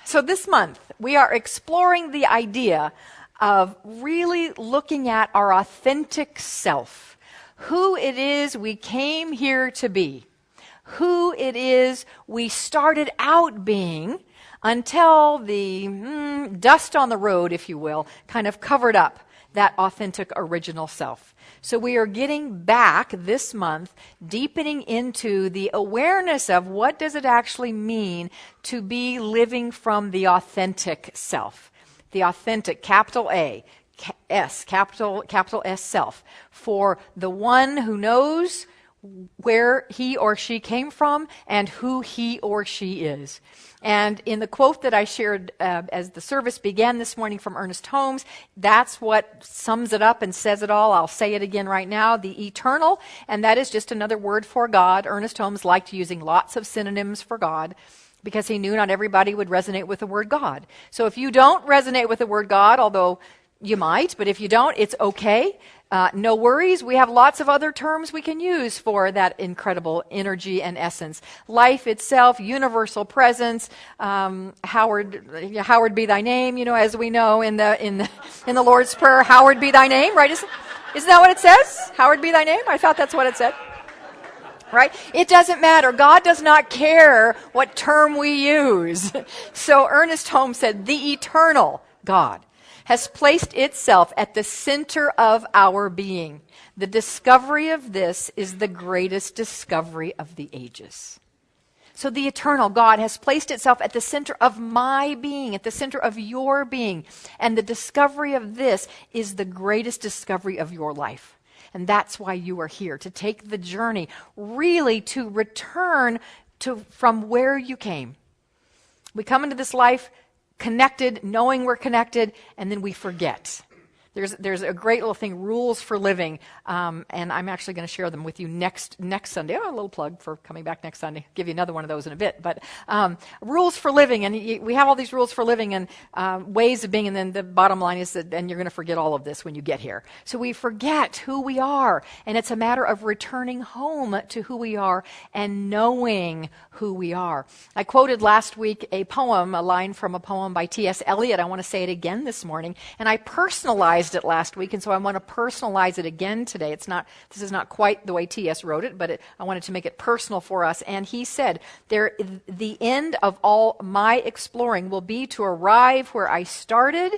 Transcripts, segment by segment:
So this month, we are exploring the idea of really looking at our authentic self, who it is we came here to be, who it is we started out being until the dust on the road, if you will, kind of covered up that authentic original self. So we are getting back this month, deepening into the awareness of what does it actually mean to be living from the authentic self. The authentic, capital A, S, capital S self. For the one who knows where he or she came from and who he or she is. And in the quote that I shared as the service began this morning from Ernest Holmes, that's what sums it up and says it all. I'll say it again right now, the eternal, and that is just another word for God. Ernest Holmes liked using lots of synonyms for God because he knew not everybody would resonate with the word God. So if you don't resonate with the word God, although you might, but if you don't, it's okay. No worries. We have lots of other terms we can use for that incredible energy and essence. Life itself, universal presence, Howard be thy name, as we know in the Lord's Prayer, Howard be thy name, right? Isn't that what it says? Howard be thy name? I thought that's what it said. Right? It doesn't matter. God does not care what term we use. So Ernest Holmes said, the eternal God has placed itself at the center of our being. The discovery of this is the greatest discovery of the ages. So the eternal God has placed itself at the center of my being, at the center of your being. And the discovery of this is the greatest discovery of your life. And that's why you are here, to take the journey, really to return from where you came. We come into this life connected, knowing we're connected, and then we forget. There's a great little thing, rules for living, and I'm actually going to share them with you next Sunday. Oh, a little plug for coming back next Sunday. Give you another one of those in a bit. But rules for living, and we have all these rules for living and ways of being, and then the bottom line is that, and you're going to forget all of this when you get here. So we forget who we are, and it's a matter of returning home to who we are and knowing who we are. I quoted last week a line from a poem by T.S. Eliot. I want to say it again this morning, and I personalized it last week, and so I want to personalize it again today. This is not quite the way T.S. wrote it, but I wanted to make it personal for us. And he said, the end of all my exploring will be to arrive where I started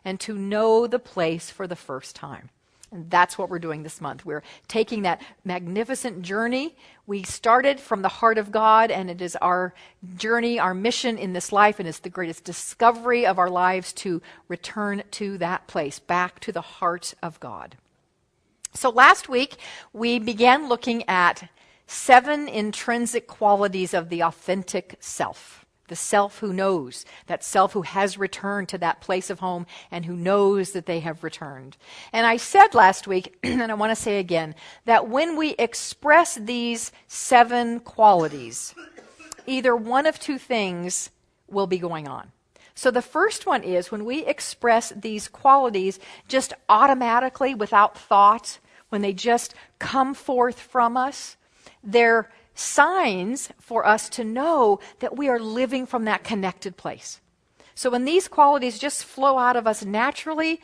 and to know the place for the first time. And that's what we're doing this month. We're taking that magnificent journey. We started from the heart of God, and it is our journey, our mission in this life, and it's the greatest discovery of our lives to return to that place, back to the heart of God. So last week, we began looking at 7 intrinsic qualities of the authentic self. The self who knows, that self who has returned to that place of home and who knows that they have returned. And I said last week, and I want to say again, that when we express these 7 qualities, either one of 2 things will be going on. So the first one is when we express these qualities just automatically without thought, when they just come forth from us, they're signs for us to know that we are living from that connected place. So when these qualities just flow out of us naturally,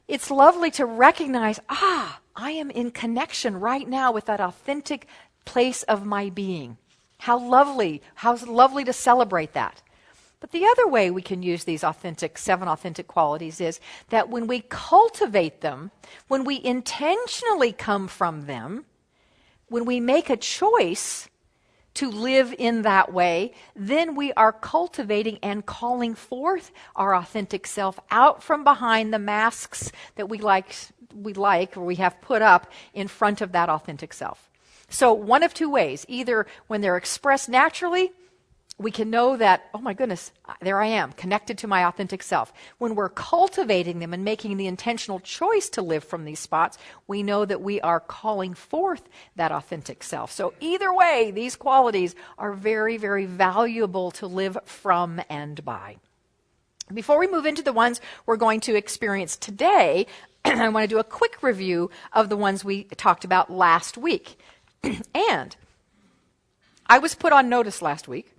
it's lovely to recognize, I am in connection right now with that authentic place of my being. How lovely to celebrate that. But the other way we can use these 7 authentic qualities is that when we cultivate them, when we intentionally come from them, when we make a choice to live in that way, then we are cultivating and calling forth our authentic self out from behind the masks that we have put up in front of that authentic self. So one of 2 ways, either when they're expressed naturally, we can know that, oh my goodness, there I am, connected to my authentic self. When we're cultivating them and making the intentional choice to live from these spots, we know that we are calling forth that authentic self. So either way, these qualities are very, very valuable to live from and by. Before we move into the ones we're going to experience today, I want to do a quick review of the ones we talked about last week. And I was put on notice last week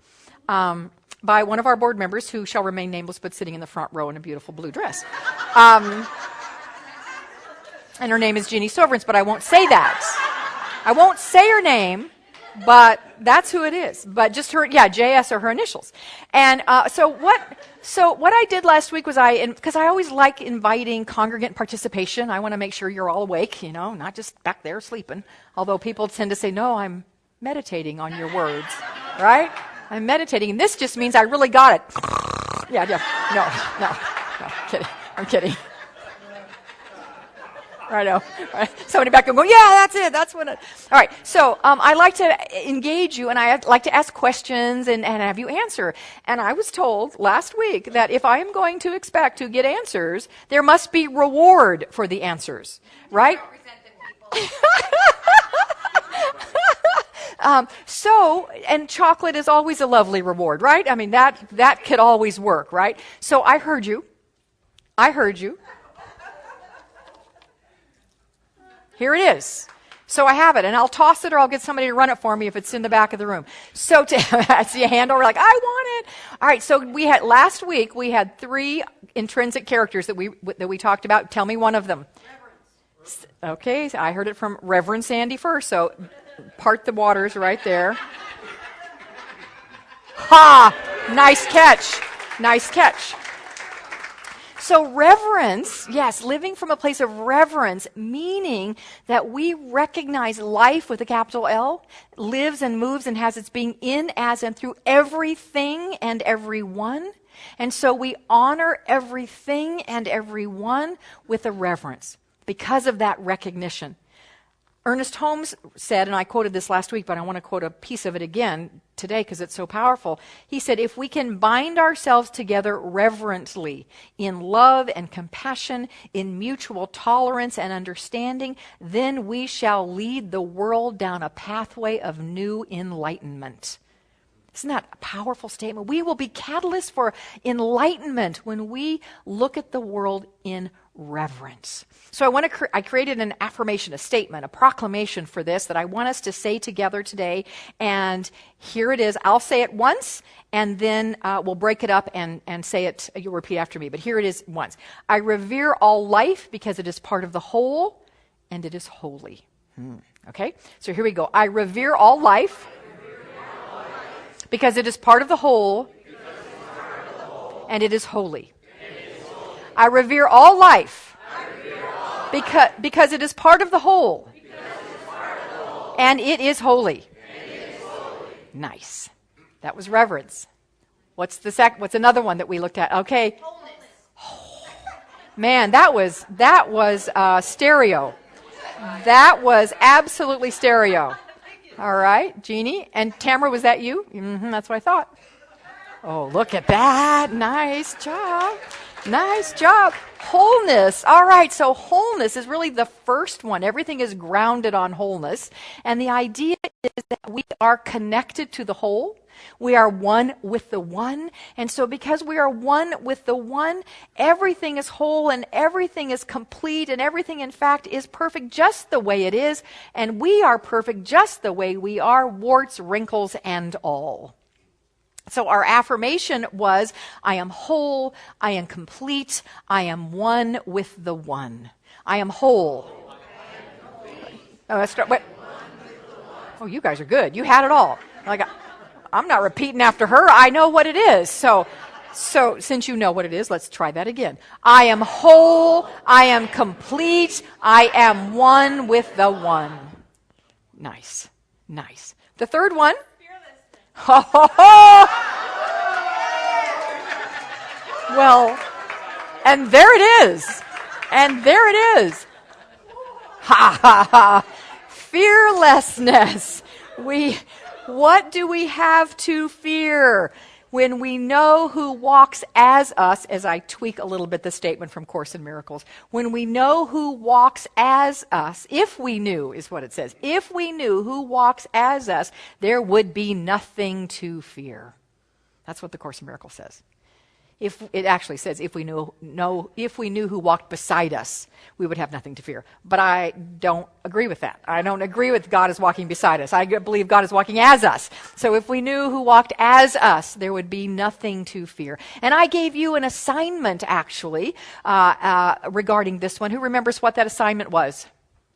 by one of our board members who shall remain nameless but sitting in the front row in a beautiful blue dress. And her name is Jeannie Sovereigns, but I won't say that. I won't say her name, but that's who it is. But just her, JS are her initials. And so what I did last week was because I always like inviting congregant participation. I want to make sure you're all awake, not just back there sleeping. Although people tend to say, no, I'm meditating on your words, right? I'm meditating. And this just means I really got it. No, I'm kidding. I know. Right. Somebody back and go, yeah, that's it. That's what it. All right. So I like to engage you, and I like to ask questions and have you answer. And I was told last week that if I am going to expect to get answers, there must be reward for the answers, right? And chocolate is always a lovely reward, right? I mean, that could always work, right? So I heard you. Here it is. So I have it, and I'll toss it or I'll get somebody to run it for me if it's in the back of the room. So I see a hand over, like, I want it. All right, so last week we had 3 intrinsic characters that we talked about. Tell me one of them. Reverence. Okay, so I heard it from Reverend Sandy first, so part the waters right there. Ha! Nice catch. So reverence, yes, living from a place of reverence, meaning that we recognize life with a capital L, lives and moves and has its being in, as, and through everything and everyone. And so we honor everything and everyone with a reverence because of that recognition. Ernest Holmes said, and I quoted this last week, but I want to quote a piece of it again today because it's so powerful. He said, if we can bind ourselves together reverently in love and compassion, in mutual tolerance and understanding, then we shall lead the world down a pathway of new enlightenment. Isn't that a powerful statement? We will be catalysts for enlightenment when we look at the world in reverence. So I created an affirmation, a statement, a proclamation for this that I want us to say together today. And here it is. I'll say it once, and then we'll break it up and say it. You'll repeat after me. But here it is once. I revere all life because it is part of the whole, and it is holy. Okay? So here we go. I revere all life because it is part of the whole, and it is holy. I revere all life because it is part of the whole, and it is holy. Nice. That was reverence. What's another one that we looked at? Okay. Oh, man, that was stereo. That was absolutely stereo. All right, Jeannie. And Tamara, was that you? That's what I thought. Oh, look at that. Nice job. Nice job. Wholeness. All right, so wholeness is really the first one. Everything is grounded on wholeness. And the idea is that we are connected to the whole. We are one with the one. And so because we are one with the one, everything is whole and everything is complete and everything, in fact, is perfect just the way it is. And we are perfect just the way we are, warts, wrinkles, and all. So our affirmation was, I am whole, I am complete, I am one with the one. I am whole. Oh, let's start. Wait. Oh, you guys are good. You had it all. I'm not repeating after her. I know what it is. So since you know what it is, let's try that again. I am whole, I am complete, I am one with the one. Nice. The third one. Ho, ho, ho. Well, and there it is. Ha, ha, ha. Fearlessness. What do we have to fear? When we know who walks as us, as I tweak a little bit the statement from Course in Miracles, when we know who walks as us, if we knew, is what it says, if we knew who walks as us, there would be nothing to fear. That's what the Course in Miracles says. If it actually says, if we knew who walked beside us, we would have nothing to fear. But I don't agree with that. I don't agree with God is walking beside us. I believe God is walking as us. So if we knew who walked as us, there would be nothing to fear. And I gave you an assignment, actually, regarding this one. Who remembers what that assignment was?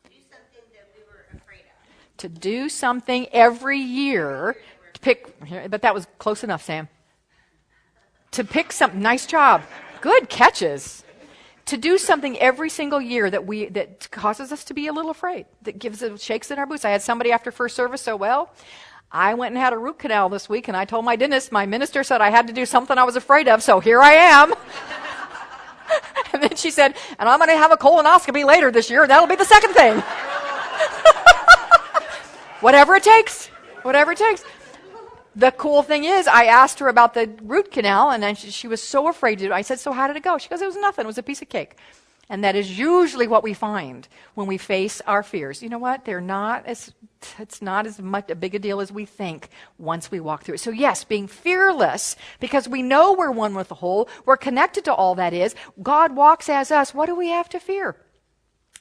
Do something that we were afraid of. To do something every year. To pick, but that was close enough, Sam. To pick something, nice job. Good catches. To do something every single year that causes us to be a little afraid, that gives us shakes in our boots. I had somebody after first service so well. I went and had a root canal this week, and I told my dentist, my minister said I had to do something I was afraid of, so here I am. And then she said, and I'm going to have a colonoscopy later this year, and that'll be the second thing. Whatever it takes. Whatever it takes. The cool thing is, I asked her about the root canal, and then she was so afraid to do it. I said, so how did it go? She goes, it was nothing. It was a piece of cake. And that is usually what we find when we face our fears. You know what? It's not as much a big a deal as we think once we walk through it. So yes, being fearless, because we know we're one with the whole, we're connected to all that is. God walks as us. What do we have to fear?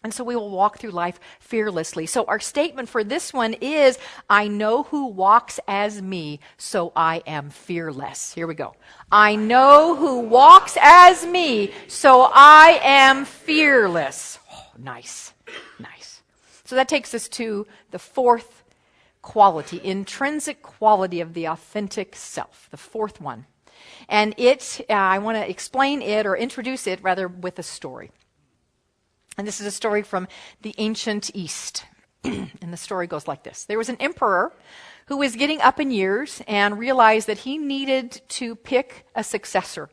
And so we will walk through life fearlessly. So our statement for this one is, I know who walks as me, so I am fearless. Here we go. I know who walks as me, so I am fearless. Oh, nice, nice. So that takes us to the fourth quality, intrinsic quality of the authentic self, the fourth one. And I want to explain it, or introduce it rather, with a story. And this is a story from the ancient East. And the story goes like this. There was an emperor who was getting up in years and realized that he needed to pick a successor.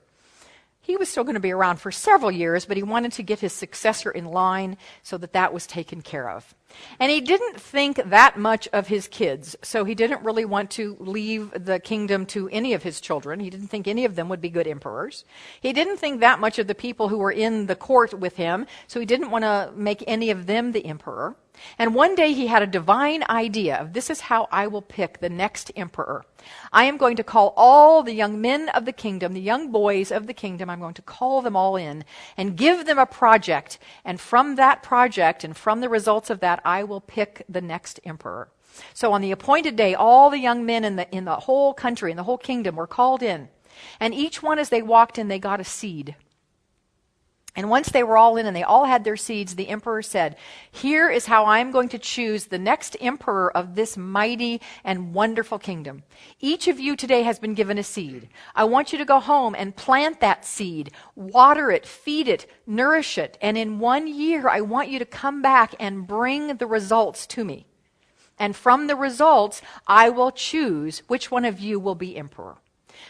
He was still going to be around for several years, but he wanted to get his successor in line so that was taken care of. And he didn't think that much of his kids, so he didn't really want to leave the kingdom to any of his children. He didn't think any of them would be good emperors. He didn't think that much of the people who were in the court with him, so he didn't want to make any of them the emperor. And one day he had a divine idea of, this is how I will pick the next emperor. I am going to call all the young men of the kingdom, the young boys of the kingdom, I'm going to call them all in and give them a project. And from that project and from the results of that, I will pick the next emperor. So on the appointed day, all the young men in the whole country, in the whole kingdom, were called in. And each one, as they walked in, they got a seed. And once they were all in and they all had their seeds, the emperor said, here is how I'm going to choose the next emperor of this mighty and wonderful kingdom. Each of you today has been given a seed. I want you to go home and plant that seed, water it, feed it, nourish it. And in 1 year, I want you to come back and bring the results to me. And from the results, I will choose which one of you will be emperor.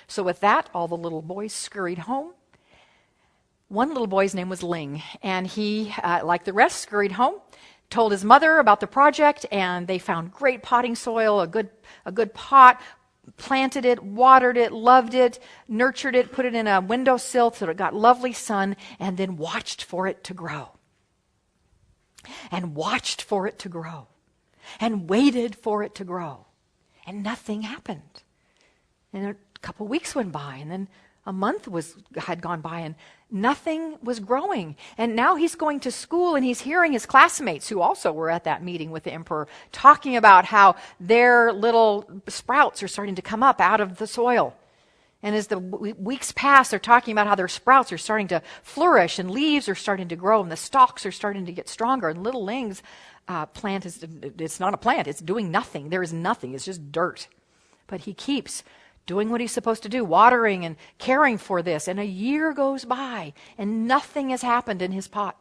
So with that, all the little boys scurried home. One little boy's name was Ling, and he, like the rest, scurried home, told his mother about the project, and they found great potting soil, a good pot, planted it, watered it, loved it, nurtured it, put it in a windowsill so it got lovely sun, and then watched for it to grow. And watched for it to grow. And waited for it to grow. And nothing happened. And a couple weeks went by, and then a month had gone by, and nothing was growing. And now he's going to school, and he's hearing his classmates, who also were at that meeting with the emperor, talking about how their little sprouts are starting to come up out of the soil. And as the weeks pass, they're talking about how their sprouts are starting to flourish, and leaves are starting to grow, and the stalks are starting to get stronger. And little Ling's plant it's not a plant. It's doing nothing. There is nothing. It's just dirt. But he keeps doing what he's supposed to do, watering and caring for this. And a year goes by, and nothing has happened in his pot.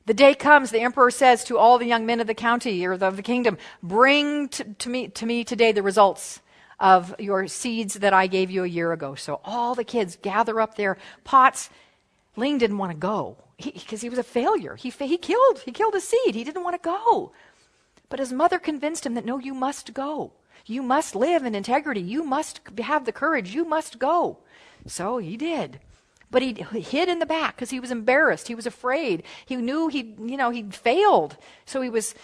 The day comes, the emperor says to all the young men of the county or of the kingdom, bring to me today the results of your seeds that I gave you a year ago. So all the kids gather up their pots. Ling didn't want to go because he was a failure. He killed a seed. He didn't want to go. But his mother convinced him that, no, you must go. You must live in integrity. You must have the courage. You must go. So he did. But he hid in the back because he was embarrassed. He was afraid. He knew he'd failed. So he was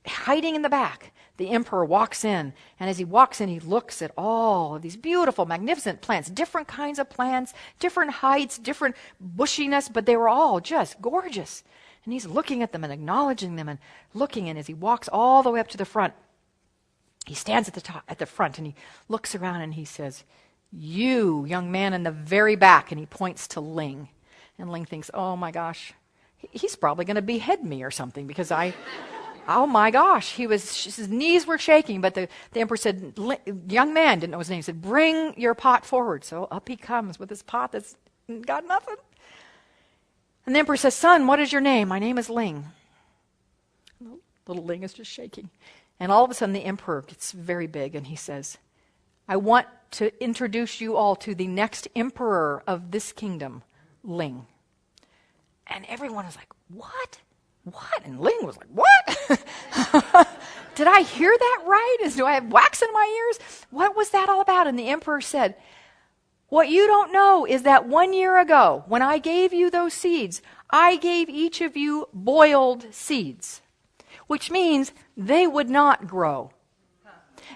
hiding in the back. the emperor walks in, and as he walks in, he looks at all of these beautiful, magnificent plants, different kinds of plants, different heights, different bushiness, but they were all just gorgeous. And he's looking at them and acknowledging them and looking, and as he walks all the way up to the front, he stands at the front, and he looks around and he says, "You, young man in the very back," and he points to Ling. And Ling thinks, "Oh my gosh, he's probably going to behead me or something because oh my gosh." His knees were shaking, but the emperor said, "Young man," didn't know his name, said, "Bring your pot forward." So up he comes with his pot that's got nothing. And the emperor says, "Son, what is your name?" "My name is Ling." Little Ling is just shaking. And all of a sudden the emperor gets very big and he says, "I want to introduce you all to the next emperor of this kingdom, Ling." And everyone is like, "What? What?" And Ling was like, "What?" Did I hear that right? Do I have wax in my ears? What was that all about? And the emperor said, "What you don't know is that 1 year ago, when I gave you those seeds, I gave each of you boiled seeds, which means they would not grow.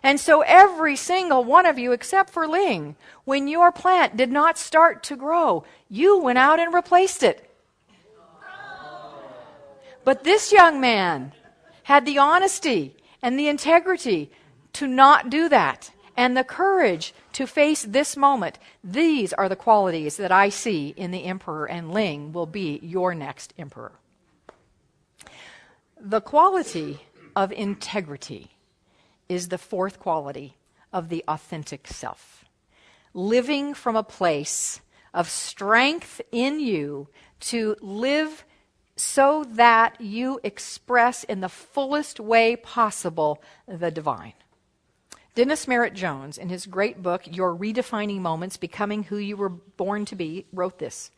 And so every single one of you, except for Ling, when your plant did not start to grow, you went out and replaced it. But this young man had the honesty and the integrity to not do that, and the courage to face this moment. These are the qualities that I see in the emperor, and Ling will be your next emperor." The quality of integrity is the fourth quality of the authentic self. Living from a place of strength in you to live so that you express in the fullest way possible the divine. Dennis Merritt Jones, in his great book, Your Redefining Moments, Becoming Who You Were Born to Be, wrote this: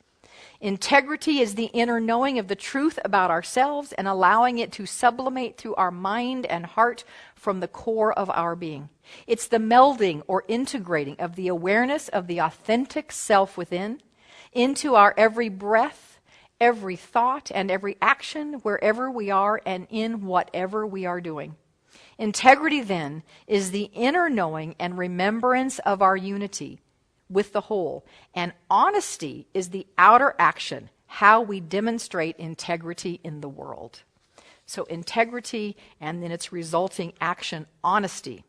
"Integrity is the inner knowing of the truth about ourselves and allowing it to sublimate through our mind and heart from the core of our being. It's the melding or integrating of the awareness of the authentic self within into our every breath, every thought, and every action, wherever we are and in whatever we are doing. Integrity, then, is the inner knowing and remembrance of our unity with the whole, and honesty is the outer action, how we demonstrate integrity in the world." So integrity and then its resulting action, honesty,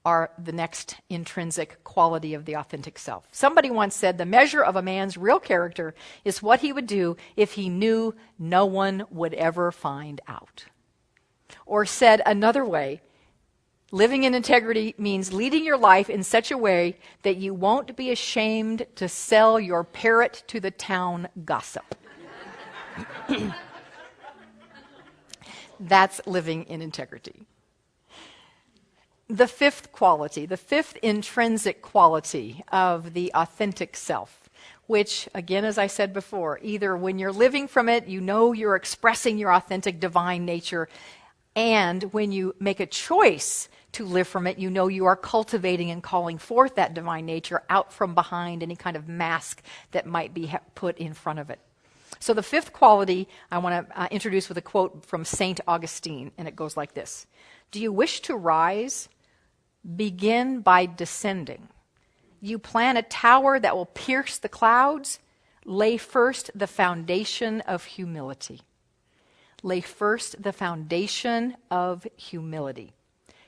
are the next intrinsic quality of the authentic self. Somebody once said the measure of a man's real character is what he would do if he knew no one would ever find out. Or said another way, living in integrity means leading your life in such a way that you won't be ashamed to sell your parrot to the town gossip. That's living in integrity. The fifth quality, the fifth intrinsic quality of the authentic self, which, again, as I said before, either when you're living from it, you know you're expressing your authentic divine nature, and when you make a choice to live from it, you know you are cultivating and calling forth that divine nature out from behind any kind of mask that might be put in front of it. So the fifth quality I want to introduce with a quote from St. Augustine, and it goes like this: "Do you wish to rise? Begin by descending. You plan a tower that will pierce the clouds. Lay first the foundation of humility." Lay first the foundation of humility.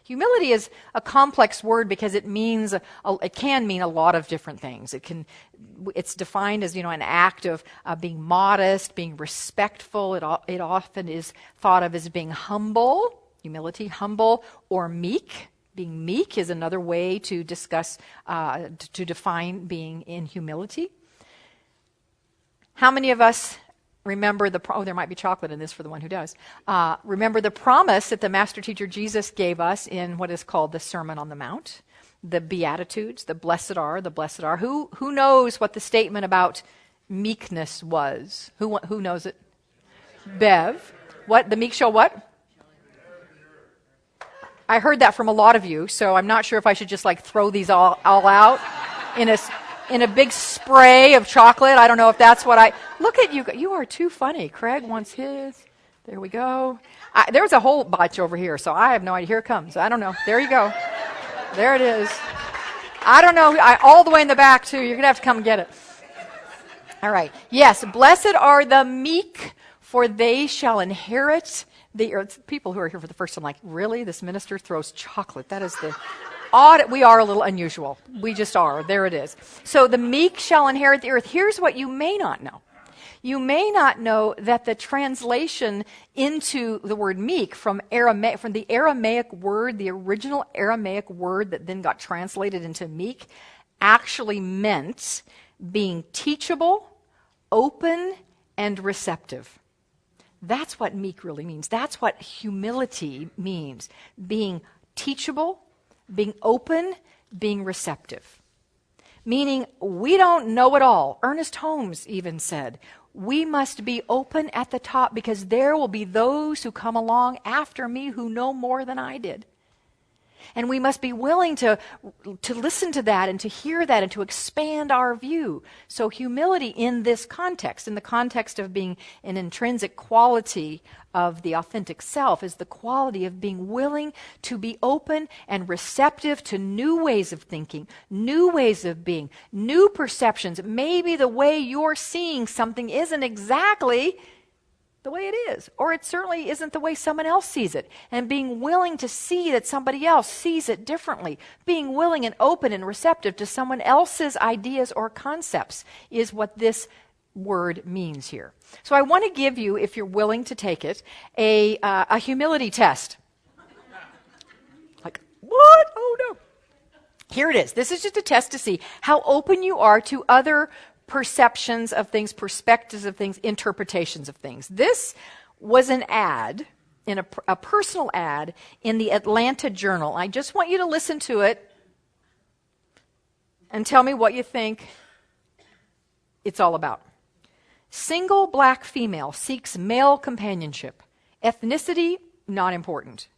Humility is a complex word because it can mean a lot of different things. It's defined as, an act of being modest, being respectful. It often is thought of as being humble, humility, humble, or meek. Being meek is another way to discuss, to define being in humility. How many of us remember there might be chocolate in this for the one who does. Remember the promise that the Master Teacher Jesus gave us in what is called the Sermon on the Mount, the Beatitudes, the blessed are, the blessed are. Who knows what the statement about meekness was? Who knows it? Bev. What? The meek shall what? I heard that from a lot of you, so I'm not sure if I should just throw these all out in a big spray of chocolate. I don't know if that's what look at you. You are too funny. Craig wants his. There we go. There's a whole bunch over here, so I have no idea. Here it comes. I don't know. There you go. There it is. I don't know. All the way in the back, too. You're going to have to come get it. All right. Yes, blessed are the meek, for they shall inherit the earth. People who are here for the first time, like, really? This minister throws chocolate. That is the odd. We are a little unusual. We just are. There it is. So the meek shall inherit the earth. Here's what you may not know. You may not know that the translation into the word meek from the Aramaic word, the original Aramaic word that then got translated into meek, actually meant being teachable, open, and receptive. That's what meek really means. That's what humility means. Being teachable, being open, being receptive. Meaning, we don't know it all. Ernest Holmes even said, we must be open at the top because there will be those who come along after me who know more than I did. And we must be willing to listen to that and to hear that and to expand our view. So humility in this context, in the context of being an intrinsic quality of the authentic self, is the quality of being willing to be open and receptive to new ways of thinking, new ways of being, new perceptions. Maybe the way you're seeing something isn't exactly the way it is, or it certainly isn't the way someone else sees it, and being willing to see that somebody else sees it differently, being willing and open and receptive to someone else's ideas or concepts is what this word means here. So I want to give you, if you're willing to take it, a humility test. Like, what? Oh no. Here it is. This is just a test to see how open you are to other perceptions of things, perspectives of things, interpretations of things. This was an ad, in a personal ad in the Atlanta Journal. I just want you to listen to it and tell me what you think it's all about. Single black female seeks male companionship. Ethnicity, not important.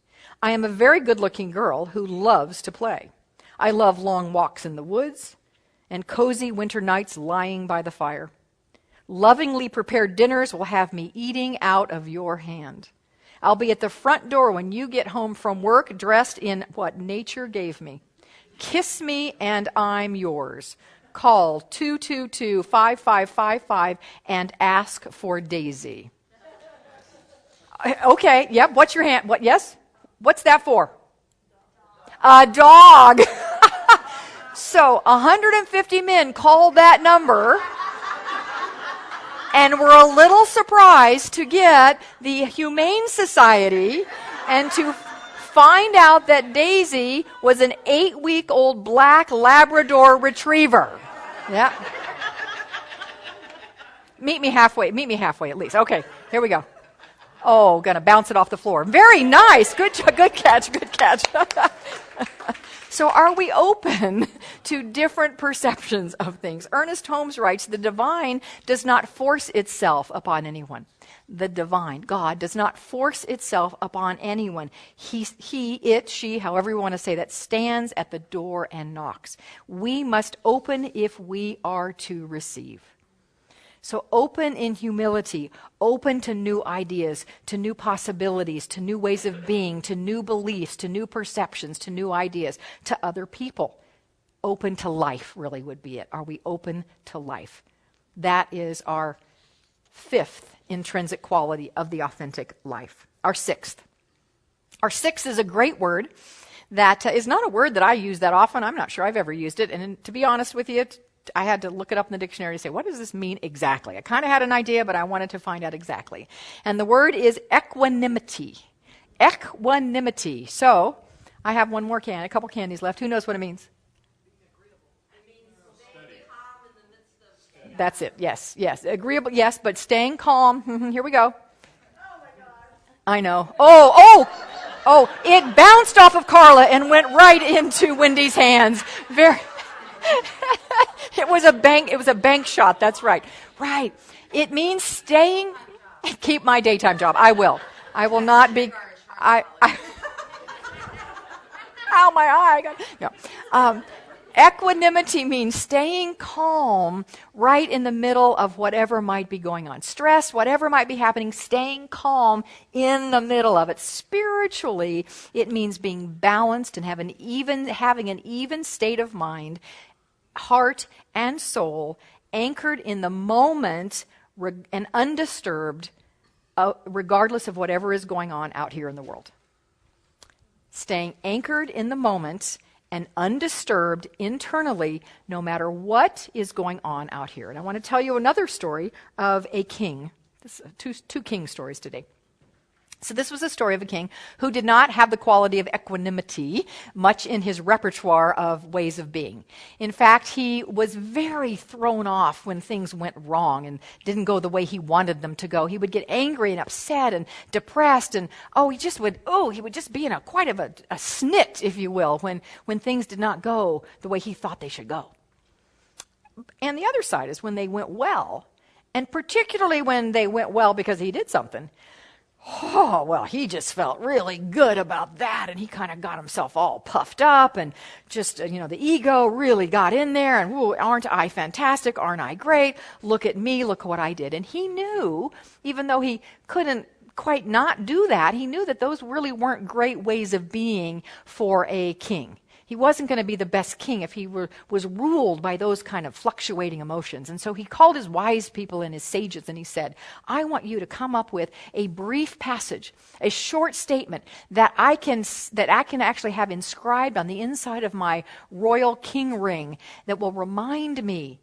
I am a very good-looking girl who loves to play. I love long walks in the woods and cozy winter nights lying by the fire. Lovingly prepared dinners will have me eating out of your hand. I'll be at the front door when you get home from work, dressed in what nature gave me. Kiss me and I'm yours. Call 222-5555 and ask for Daisy. Okay, yep, what's your hand? What? Yes? What's that for? A dog. So 150 men called that number and were a little surprised to get the Humane Society and to find out that Daisy was an 8-week-old black Labrador retriever. Yeah. Meet me halfway at least. Okay, here we go. Oh, gonna bounce it off the floor. Very nice. Good catch. So are we open to different perceptions of things? Ernest Holmes writes, the divine does not force itself upon anyone. The divine, God, does not force itself upon anyone. He, it, she, however you want to say that, stands at the door and knocks. We must open if we are to receive. So open in humility, open to new ideas, to new possibilities, to new ways of being, to new beliefs, to new perceptions, to new ideas, to other people. Open to life really would be it. Are we open to life? That is our fifth intrinsic quality of the authentic life. Our sixth. Our sixth is a great word that is not a word that I use that often. I'm not sure I've ever used it. And to be honest with you, I had to look it up in the dictionary to say, what does this mean exactly? I kind of had an idea, but I wanted to find out exactly. And the word is equanimity. Equanimity. So, I have one more a couple candies left. Who knows what it means? That's it. Yes. Agreeable, yes, but staying calm. Here we go. I know. Oh, it bounced off of Carla and went right into Wendy's hands. It was a bank shot. That's right. Right. It means staying. Keep my daytime job. I will not be. Ow, my eye. No. Equanimity means staying calm right in the middle of whatever might be going on. Stress, whatever might be happening, staying calm in the middle of it. Spiritually, it means being balanced and having an even state of mind, heart and soul, anchored in the moment and undisturbed, regardless of whatever is going on out here in the world. Staying anchored in the moment and undisturbed internally, no matter what is going on out here. And I want to tell you another story of a king. Two king stories today. So this was a story of a king who did not have the quality of equanimity much in his repertoire of ways of being. In fact, he was very thrown off when things went wrong and didn't go the way he wanted them to go. He would get angry and upset and depressed, and he would just be in quite of a snit, if you will, when things did not go the way he thought they should go. And the other side is when they went well, and particularly when they went well because he did something. Oh, well, he just felt really good about that, and he kind of got himself all puffed up, and just, the ego really got in there, and, ooh, aren't I fantastic? Aren't I great? Look at me, look what I did. And he knew, even though he couldn't quite not do that, he knew that those really weren't great ways of being for a king. He wasn't going to be the best king if he was ruled by those kind of fluctuating emotions. And so he called his wise people and his sages, and he said, I want you to come up with a brief passage, a short statement that I can actually have inscribed on the inside of my royal king ring that will remind me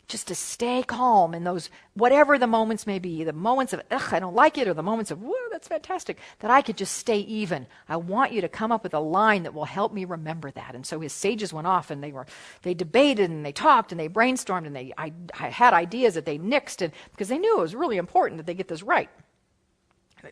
just to stay calm in those, whatever the moments may be, the moments of, ugh, I don't like it, or the moments of, whoa, that's fantastic, that I could just stay even. I want you to come up with a line that will help me remember that. And so his sages went off, and they debated, and they talked, and they brainstormed, and I had ideas that they nixed, and because they knew it was really important that they get this right.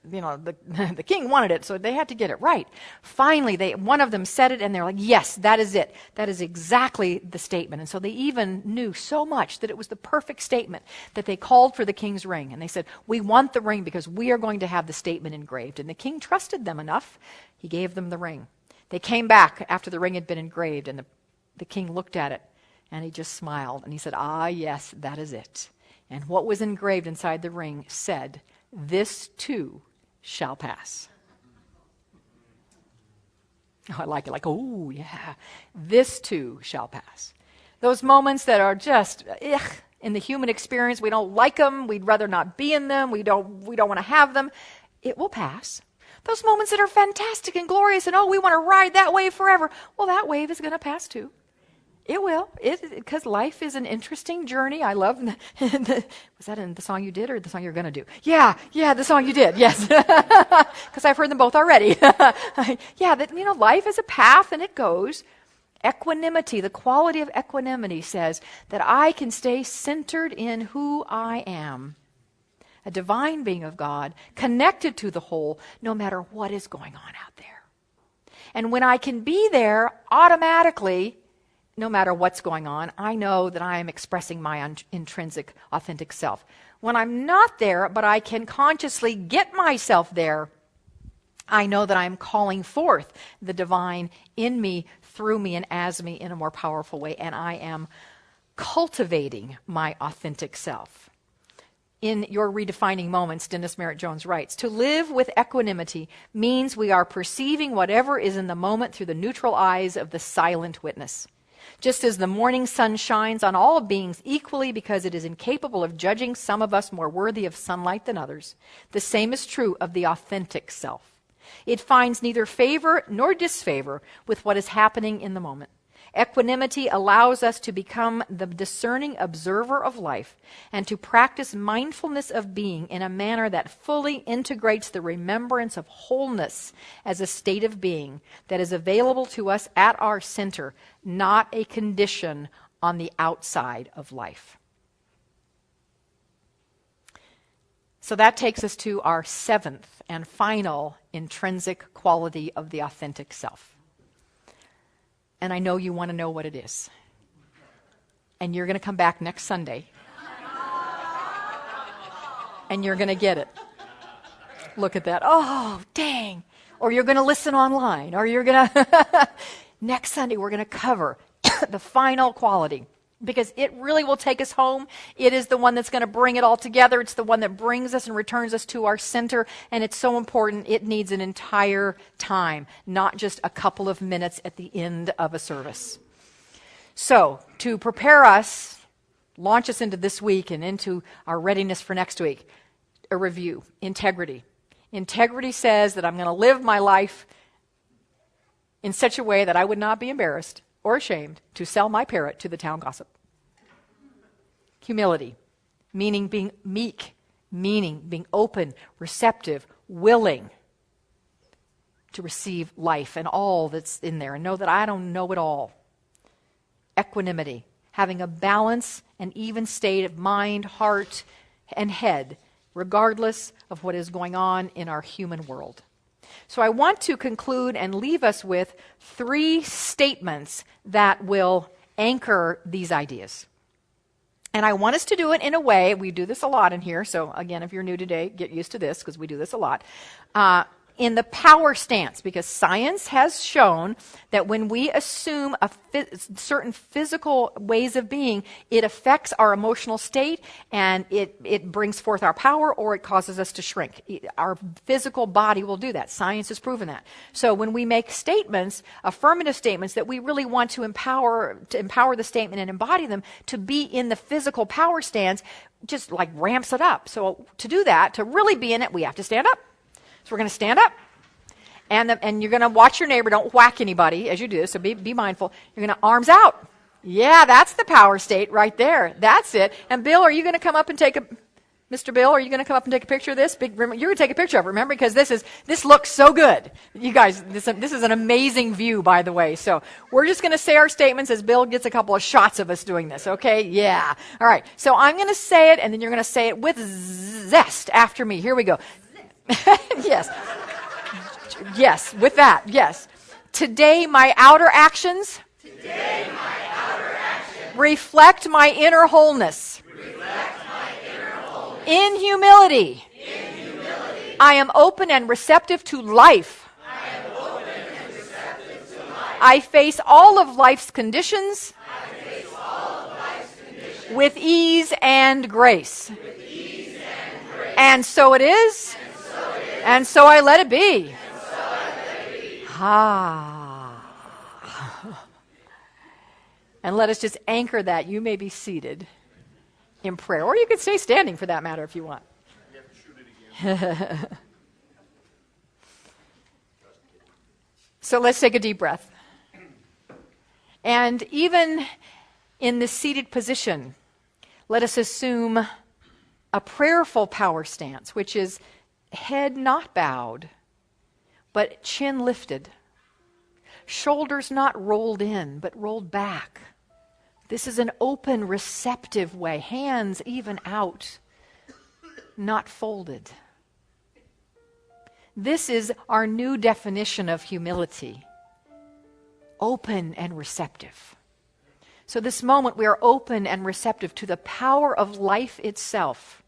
The king wanted it, so they had to get it right. Finally, one of them said it, and they're like, yes, that is it. That is exactly the statement. And so they even knew so much that it was the perfect statement that they called for the king's ring. And they said, we want the ring because we are going to have the statement engraved. And the king trusted them enough. He gave them the ring. They came back after the ring had been engraved, and the king looked at it, and he just smiled. And he said, ah, yes, that is it. And what was engraved inside the ring said, this too shall pass. Oh, I like it. Like, oh, yeah. This too shall pass. Those moments that are just, in the human experience, we don't like them. We'd rather not be in them. We don't want to have them. It will pass. Those moments that are fantastic and glorious and, oh, we want to ride that wave forever. Well, that wave is going to pass too. It will, because life is an interesting journey. I love, was that in the song you did or the song you're going to do? Yeah, the song you did, yes. Because I've heard them both already. Life is a path and it goes. Equanimity, the quality of equanimity says that I can stay centered in who I am, a divine being of God, connected to the whole, no matter what is going on out there. And when I can be there automatically, no matter what's going on, I know that I am expressing my intrinsic, authentic self. When I'm not there, but I can consciously get myself there, I know that I'm calling forth the divine in me, through me, and as me in a more powerful way, and I am cultivating my authentic self. In Your Redefining Moments, Dennis Merritt Jones writes, to live with equanimity means we are perceiving whatever is in the moment through the neutral eyes of the silent witness. Just as the morning sun shines on all beings equally because it is incapable of judging some of us more worthy of sunlight than others, the same is true of the authentic self. It finds neither favor nor disfavor with what is happening in the moment. Equanimity allows us to become the discerning observer of life and to practice mindfulness of being in a manner that fully integrates the remembrance of wholeness as a state of being that is available to us at our center, not a condition on the outside of life. So that takes us to our seventh and final intrinsic quality of the authentic self. And I know you want to know what it is. And you're going to come back next Sunday. And you're going to get it. Look at that. Oh, dang. Or you're going to listen online. Or you're going to... Next Sunday, we're going to cover the final quality, because it really will take us home. It is the one that's going to bring it all together. It's the one that brings us and returns us to our center, and it's so important. It needs an entire time, not just a couple of minutes at the end of a service. So, to prepare us, launch us into this week and into our readiness for next week, a review. Integrity. Integrity says that I'm going to live my life in such a way that I would not be embarrassed or ashamed to sell my parrot to the town gossip. Humility, meaning being meek, meaning being open, receptive, willing to receive life and all that's in there and know that I don't know it all. Equanimity, having a balance and even state of mind, heart, and head, regardless of what is going on in our human world. So I want to conclude and leave us with 3 statements that will anchor these ideas. And I want us to do it in a way, we do this a lot in here, so again, if you're new today, get used to this because we do this a lot. In the power stance, because science has shown that when we assume certain physical ways of being, it affects our emotional state and it brings forth our power or it causes us to shrink. Our physical body will do that. Science has proven that. So when we make statements, affirmative statements that we really want to empower the statement and embody them to be in the physical power stance, just like ramps it up. So to do that, to really be in it, we have to stand up. So we're going to stand up, and you're going to watch your neighbor. Don't whack anybody as you do, so be mindful. You're going to arms out. Yeah, that's the power state right there. That's it. And Bill, are you going to come up and take a... Mr. Bill, are you going to come up and take a picture of this? You're going to take a picture of it, remember, because this looks so good. You guys, this is an amazing view, by the way. So we're just going to say our statements as Bill gets a couple of shots of us doing this, okay? Yeah. All right. So I'm going to say it, and then you're going to say it with zest after me. Here we go. Yes. Yes, with that, yes. Today my outer actions reflect my inner wholeness. In humility, I am open and receptive to life. I face all of life's conditions with ease and grace. And so it is. And so I let it be. And let us just anchor that. You may be seated in prayer. Or you could stay standing for that matter if you want. You have to shoot it again. So let's take a deep breath. And even in this seated position, let us assume a prayerful power stance, which is head not bowed, but chin lifted. Shoulders not rolled in, but rolled back. This is an open, receptive way. Hands even out, not folded. This is our new definition of humility. Open and receptive. So this moment we are open and receptive to the power of life itself.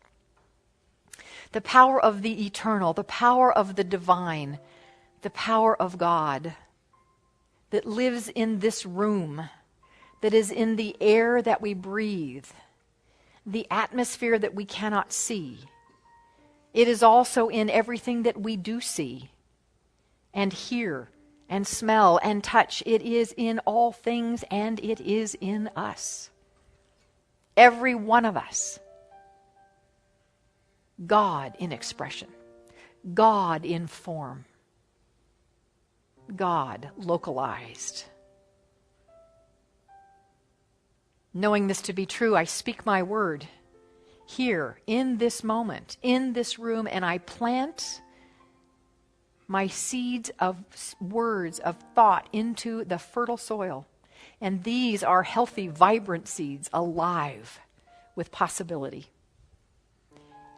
The power of the eternal, the power of the divine, the power of God that lives in this room, that is in the air that we breathe, the atmosphere that we cannot see. It is also in everything that we do see and hear and smell and touch. It is in all things and it is in us. Every one of us. God in expression, God in form, God localized. Knowing this to be true, I speak my word here, in this moment, in this room, and I plant my seeds of words, of thought into the fertile soil. And these are healthy, vibrant seeds, alive with possibility.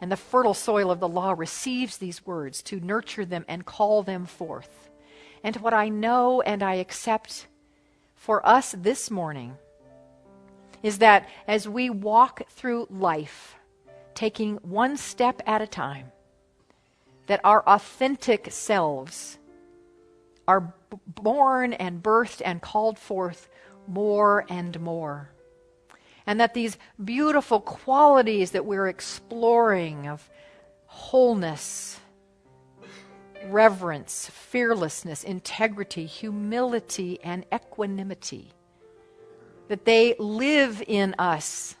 And the fertile soil of the law receives these words to nurture them and call them forth. And what I know and I accept for us this morning is that as we walk through life, taking one step at a time, that our authentic selves are born and birthed and called forth more and more. And that these beautiful qualities that we're exploring of wholeness, reverence, fearlessness, integrity, humility, and equanimity, that they live in us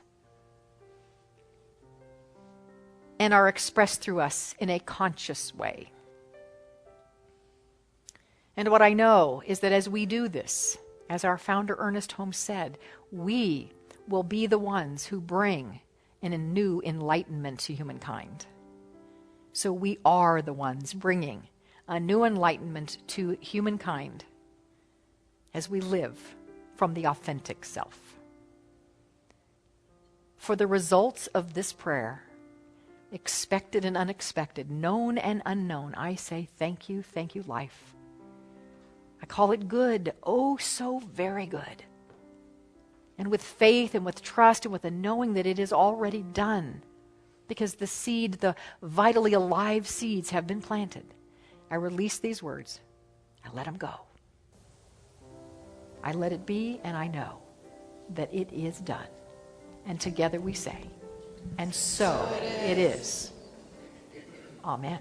and are expressed through us in a conscious way. And what I know is that as we do this, as our founder Ernest Holmes said, we will be the ones who bring in a new enlightenment to humankind. So we are the ones bringing a new enlightenment to humankind as we live from the authentic self. For the results of this prayer, expected and unexpected, known and unknown, I say thank you, life. I call it good, oh so very good. And with faith and with trust and with a knowing that it is already done, because the seed, the vitally alive seeds have been planted, I release these words. I let them go. I let it be, and I know that it is done. And together we say, and so it is. Amen.